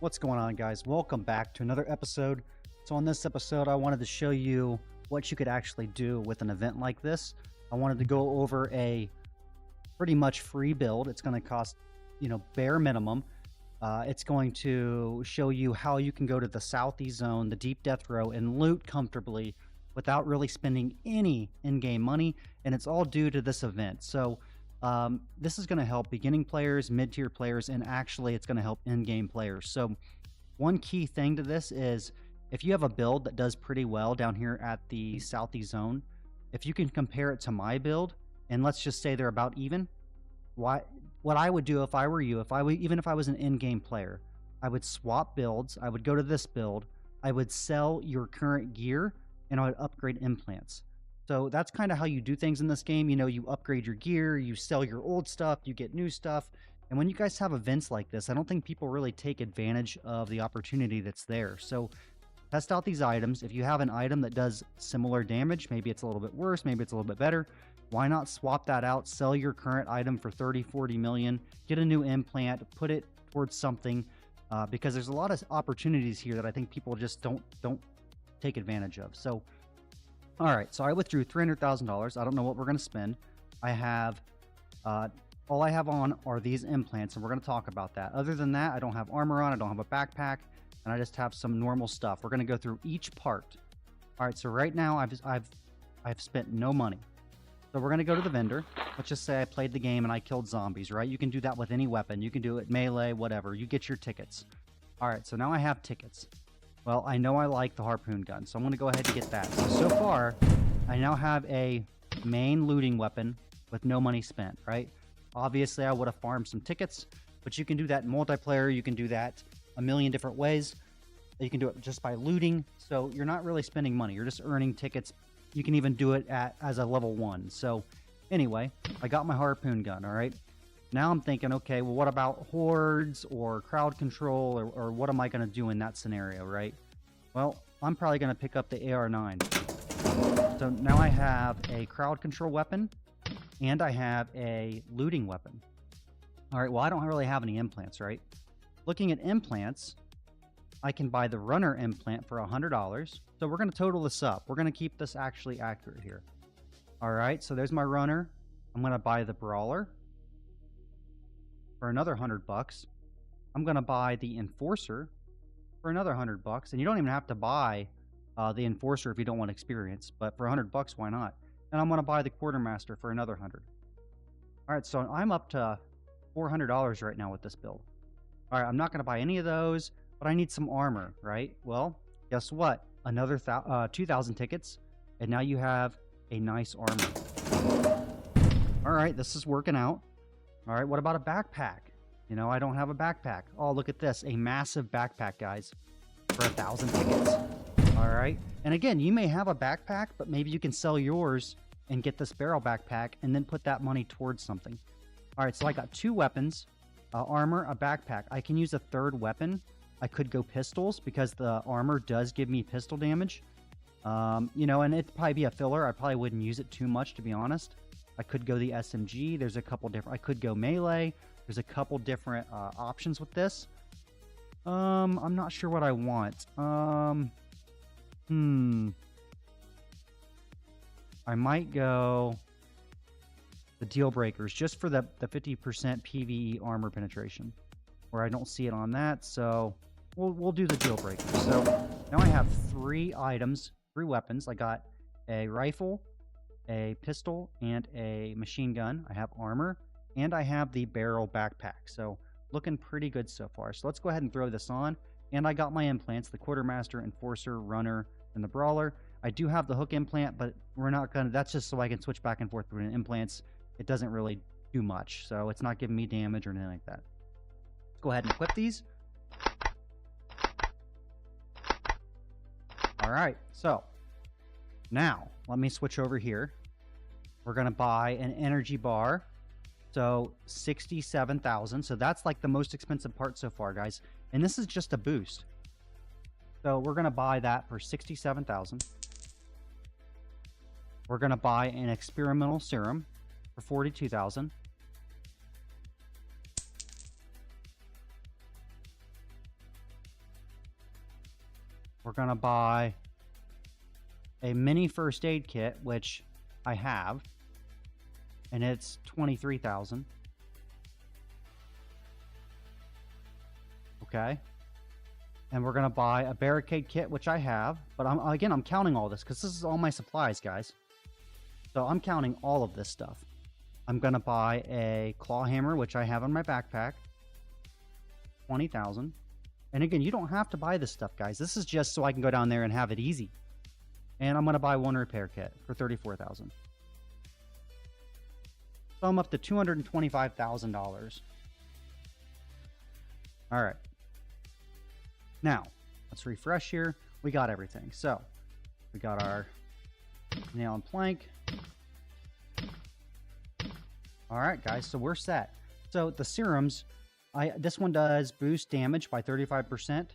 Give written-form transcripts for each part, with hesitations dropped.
What's going on, guys? Welcome back to another episode. So on this episode, I wanted to show you what you could actually do with an event like this. I wanted to go over a pretty much free build. It's going to cost, bare minimum. It's going to show you how you can go to the Southeast Zone, the Deep Death Row, and loot comfortably without really spending any in-game money. And it's all due to this event. So this is going to help beginning players, mid-tier players, and actually it's going to help in-game players. So one key thing to this is if you have a build that does pretty well down here at the Southeast Zone, if you can compare it to my build, and let's just say they're about even, what I would do if I were you, even if I was an in-game player, I would swap builds. I would go to this build. I would sell your current gear, and I would upgrade implants. So that's kind of how you do things in this game. You upgrade your gear, you sell your old stuff, you get new stuff. And when you guys have events like this, I don't think people really take advantage of the opportunity that's there. So test out these items. If you have an item that does similar damage, maybe it's a little bit worse, maybe it's a little bit better, why not swap that out, sell your current item for 30, 40 million, get a new implant, put it towards something, because there's a lot of opportunities here that I think people just don't take advantage of. So all right, so I withdrew $300,000. I don't know what we're going to spend. I have, all I have on are these implants, and we're going to talk about that. Other than that, I don't have armor on, I don't have a backpack, and I just have some normal stuff. We're going to go through each part. All right, so right now I've spent no money. So we're going to go to the vendor. Let's just say I played the game and I killed zombies, right? You can do that with any weapon. You can do it melee, whatever. You get your tickets. All right, so now I have tickets. Well, I know I like the harpoon gun, so I'm going to go ahead and get that. So far, I now have a main looting weapon with no money spent, right? Obviously, I would have farmed some tickets, but you can do that in multiplayer. You can do that a million different ways. You can do it just by looting, so you're not really spending money. You're just earning tickets. You can even do it as a level 1. So anyway, I got my harpoon gun, all right? Now I'm thinking, okay, well, what about hordes or crowd control, or what am I going to do in that scenario, right? Well, I'm probably going to pick up the AR-9. So now I have a crowd control weapon, and I have a looting weapon. All right, well, I don't really have any implants, right? Looking at implants, I can buy the runner implant for $100. So we're going to total this up. We're going to keep this actually accurate here. All right, so there's my runner. I'm going to buy the brawler for another $100. I'm going to buy the enforcer for another $100. And you don't even have to buy the enforcer if you don't want experience, but for $100, why not? And I'm going to buy the quartermaster for another 100. All right, so I'm up to $400 right now with this build. All right, I'm not going to buy any of those, but I need some armor, right? Well, guess what? Another 2,000 tickets, and now you have a nice armor. All right, this is working out. All right, what about a backpack? I don't have a backpack. Oh, look at this. A massive backpack, guys, for 1,000 tickets. All right. And again, you may have a backpack, but maybe you can sell yours and get this barrel backpack and then put that money towards something. All right, so I got 2 weapons, armor, a backpack. I can use a 3rd weapon. I could go pistols because the armor does give me pistol damage. And it'd probably be a filler. I probably wouldn't use it too much, to be honest. I could go the SMG. There's a couple different. I could go melee. There's a couple different options with this. I'm not sure what I want. I might go the deal breakers just for the 50% PvE armor penetration, where I don't see it on that. So we'll do the deal breakers. So now I have 3 items, 3 weapons. I got a rifle, a pistol, and a machine gun. I have armor, and I have the barrel backpack. So looking pretty good so far. So let's go ahead and throw this on. And I got my implants, the quartermaster, enforcer, runner, and the brawler. I do have the hook implant, but we're not gonna, that's just so I can switch back and forth between implants. It doesn't really do much, so it's not giving me damage or anything like that. Let's go ahead and equip these. All right, so now let me switch over here. We're going to buy an energy bar. So 67,000. So that's like the most expensive part so far, guys. And this is just a boost. So we're going to buy that for 67,000. We're going to buy an experimental serum for 42,000. We're going to buy a mini first aid kit, which I have, and it's 23,000. Okay. And we're going to buy a barricade kit, which I have, but I'm counting all this because this is all my supplies, guys. So I'm counting all of this stuff. I'm going to buy a claw hammer, which I have in my backpack, 20,000. And again, you don't have to buy this stuff, guys. This is just so I can go down there and have it easy. And I'm going to buy one repair kit for 34,000. So I'm up to $225,000. All right. Now, let's refresh here. We got everything. So, we got our nail and plank. All right, guys, so we're set. So, the serums, this one does boost damage by 35%,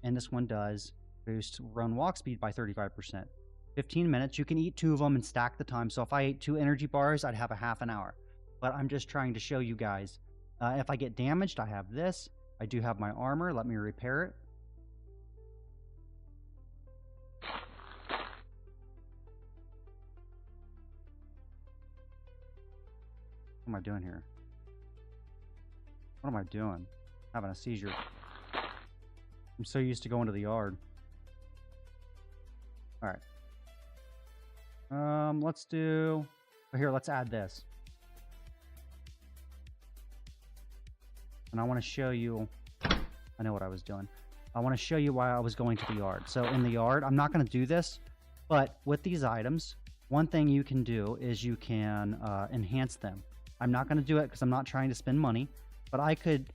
and this one does boost run walk speed by 35%. 15 minutes. You can eat 2 of them and stack the time. So, if I ate 2 energy bars, I'd have a half an hour. But I'm just trying to show you guys. If I get damaged, I have this. I do have my armor. Let me repair it. What am I doing here? What am I doing? Having a seizure. I'm so used to going to the yard. Alright. Let's do... Here, let's add this. And I want to show you... I know what I was doing. I want to show you why I was going to the yard. So in the yard, I'm not going to do this, but with these items, one thing you can do is you can enhance them. I'm not going to do it because I'm not trying to spend money, but I could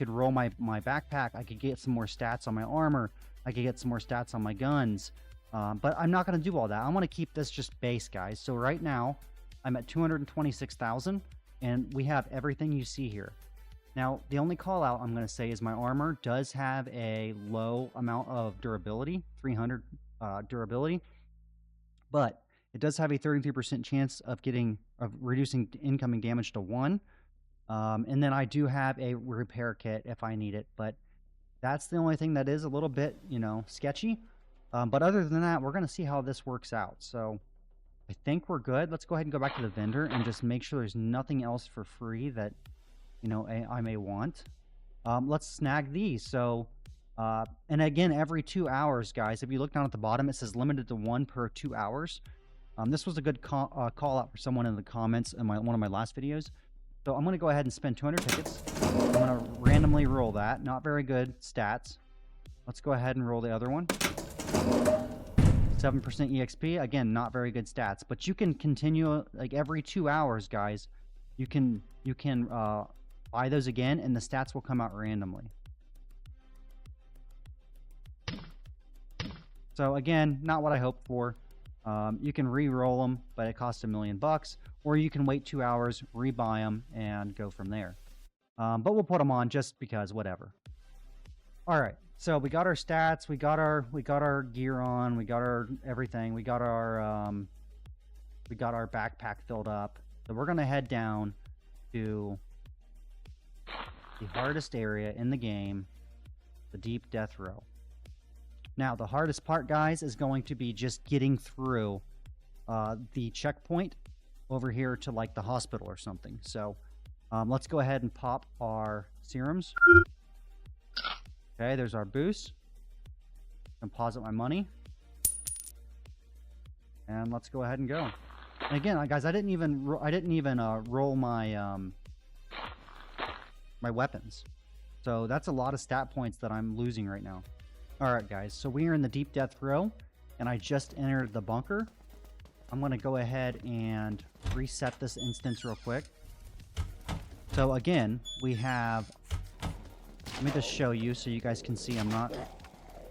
roll my backpack. I could get some more stats on my armor. I could get some more stats on my guns. But I'm not going to do all that. I want to keep this just base, guys. So right now, I'm at 226,000, and we have everything you see here. Now, the only call out I'm going to say is my armor does have a low amount of durability, 300 durability, but it does have a 33% chance of reducing incoming damage to 1. And then I do have a repair kit if I need it, but that's the only thing that is a little bit, sketchy. But other than that, we're going to see how this works out. So I think we're good. Let's go ahead and go back to the vendor and just make sure there's nothing else for free that, I may want. Let's snag these. So, and again, every 2 hours, guys, if you look down at the bottom, it says limited to 1 per 2 hours. This was a good call out for someone in the comments in one of my last videos. So I'm going to go ahead and spend 200 tickets. I'm going to randomly roll that. Not very good stats. Let's go ahead and roll the other one. 7% EXP. Again, not very good stats. But you can continue, like every 2 hours, guys, you can buy those again, and the stats will come out randomly. So again, not what I hoped for. You can re-roll them, but it costs $1 million. Or you can wait 2 hours, rebuy them, and go from there. But we'll put them on just because, whatever. All right, so we got our stats, we got our gear on, we got our everything, we got our backpack filled up. So we're gonna head down to the hardest area in the game, the deep death row. Now, the hardest part, guys, is going to be just getting through the checkpoint over here to, like, the hospital or something. So, let's go ahead and pop our serums. Okay, there's our boost. Deposit my money. And let's go ahead and go. And again, guys, I didn't even roll my my weapons. So that's a lot of stat points that I'm losing right now. Alright, guys, so we are in the deep death row, and I just entered the bunker. I'm going to go ahead and reset this instance real quick. So again, we have... Let me just show you so you guys can see I'm not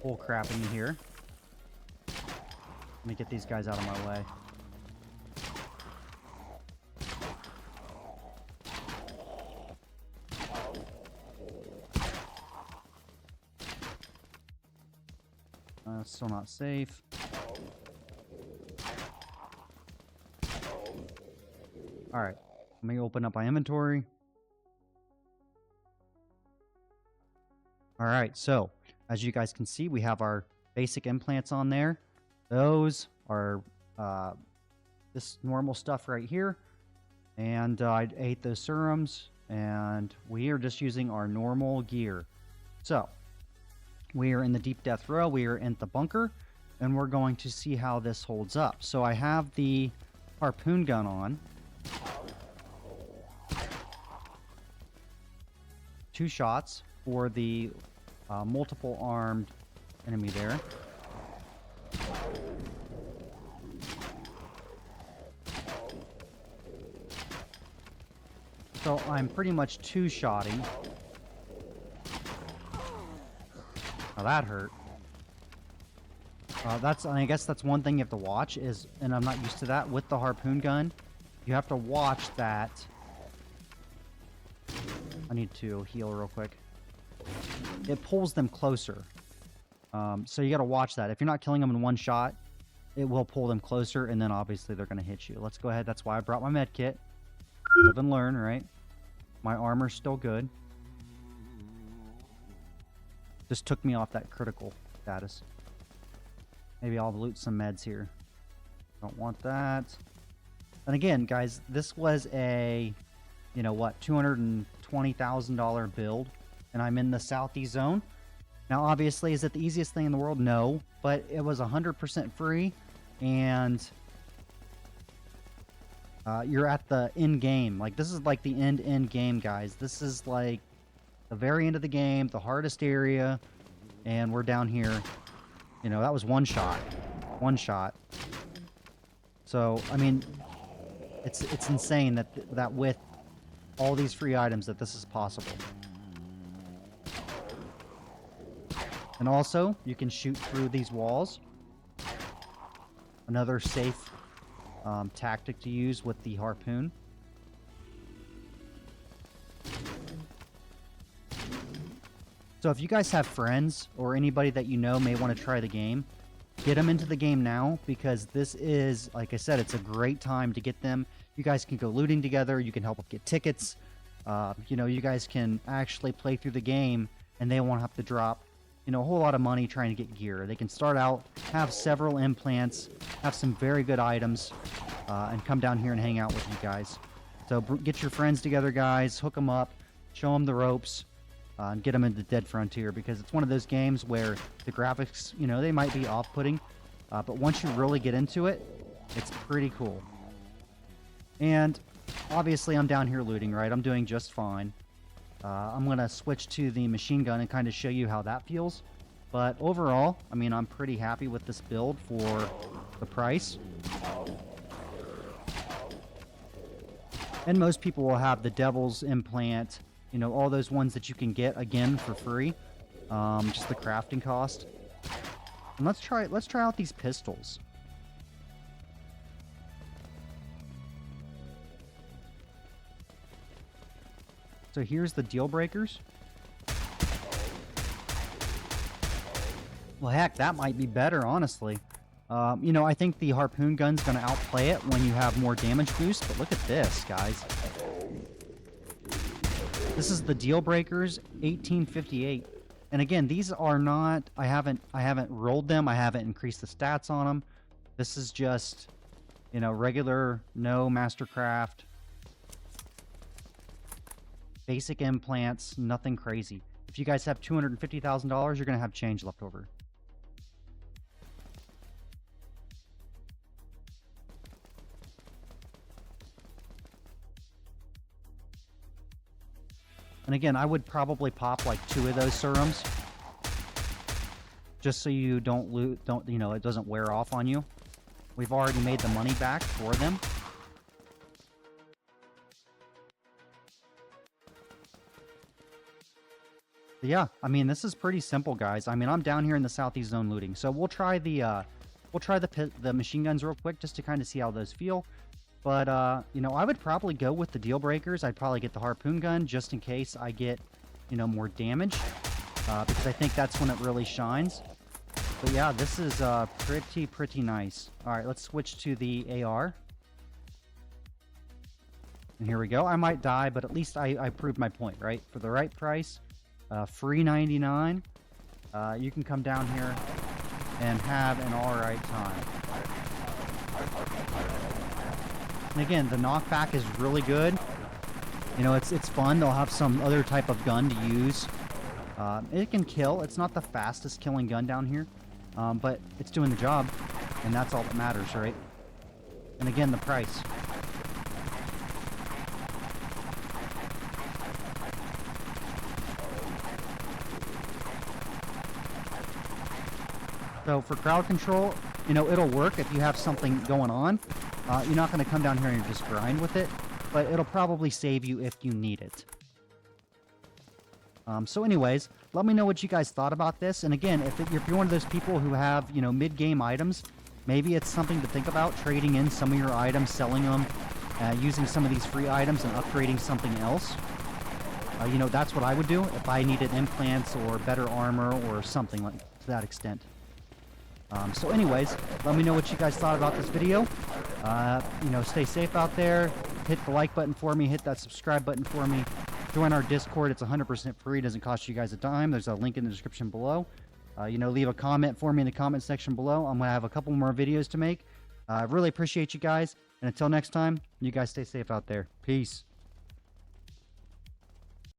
bull crapping you here. Let me get these guys out of my way. Still not safe. Alright, let me open up my inventory. Alright, so as you guys can see, we have our basic implants on there. Those are this normal stuff right here. And I ate those serums, and we are just using our normal gear. So, we are in the deep death row, we are in the bunker, and we're going to see how this holds up. So I have the harpoon gun on. 2 shots for the multiple armed enemy there. So I'm pretty much 2-shotting. Oh, that hurt. I guess that's one thing you have to watch is, and I'm not used to that, with the harpoon gun, you have to watch that. I need to heal real quick. It pulls them closer. So you got to watch that. If you're not killing them in 1 shot, it will pull them closer, and then obviously they're going to hit you. Let's go ahead. That's why I brought my med kit. Live and learn, right? My armor's still good. Just took me off that critical status. Maybe I'll loot some meds here. Don't want that. And again, guys, this was a, you know what, $220,000 build, and I'm in the southeast zone. Now, obviously, is it the easiest thing in the world? No, but it was 100% free, and you're at the end game. Like, this is like the end game, guys. This is like the very end of the game, the hardest area, and we're down here. You know, that was 1 shot. 1 shot. So, I mean, it's insane that with all these free items that this is possible. And also, you can shoot through these walls. Another safe tactic to use with the harpoon. So if you guys have friends or anybody that you know may want to try the game, get them into the game now, because this is, like I said, it's a great time to get them. You guys can go looting together. You can help them get tickets. You know, you guys can actually play through the game, and they won't have to drop, you know, a whole lot of money trying to get gear. They can start out, have several implants, have some very good items, and come down here and hang out with you guys. So get your friends together, guys. Hook them up. Show them the ropes. And get them into Dead Frontier, because it's one of those games where the graphics, you know, they might be off-putting, but once you really get into it, it's pretty cool. And obviously I'm down here looting, right? I'm doing just fine. I'm going to switch to the machine gun and kind of show you how that feels. But overall, I mean, I'm pretty happy with this build for the price. And most people will have the Devil's Implant, you know, all those ones that you can get again for free, just the crafting cost. And let's try out these pistols. So here's the deal breakers. Well, heck, that might be better, honestly. You know, I think the harpoon gun's going to outplay it when you have more damage boost, but look at this, guys. This is the deal breakers, 1858. And again, these are not, I haven't rolled them, I haven't increased the stats on them. This is just, you know, regular, no mastercraft, basic implants, nothing crazy. If you guys have $250,000, you're going to have change left over. And again, I would probably pop like 2 of those serums, just so you don't you know, it doesn't wear off on you. We've already made the money back for them. But yeah, I mean, this is pretty simple, guys. I mean, I'm down here in the southeast zone looting, so we'll try the machine guns real quick just to kind of see how those feel. But, you know, I would probably go with the deal breakers. I'd probably get the harpoon gun just in case I get, you know, more damage. Because I think that's when it really shines. But yeah, this is pretty nice. Alright, let's switch to the AR. And here we go. I might die, but at least I proved my point, right? For the right price, free 99. You can come down here and have an alright time. And again, the knockback is really good. You know, it's fun. They'll have some other type of gun to use. It can kill. It's not the fastest killing gun down here, but it's doing the job, and that's all that matters, right? And again, the price. So for crowd control, you know, it'll work if you have something going on. You're not going to come down here and just grind with it, but it'll probably save you if you need it. So anyways, let me know what you guys thought about this. And again, if you're one of those people who have, you know, mid-game items, maybe it's something to think about, trading in some of your items, selling them, using some of these free items and upgrading something else. You know, that's what I would do if I needed implants or better armor or something like to that extent. So anyways, let me know what you guys thought about this video. You know, stay safe out there. Hit the like button for me. Hit that subscribe button for me. Join our Discord. It's 100% free. It doesn't cost you guys a dime. There's a link in the description below. You know, leave a comment for me in the comment section below. I'm going to have a couple more videos to make. I really appreciate you guys. And until next time, you guys stay safe out there. Peace.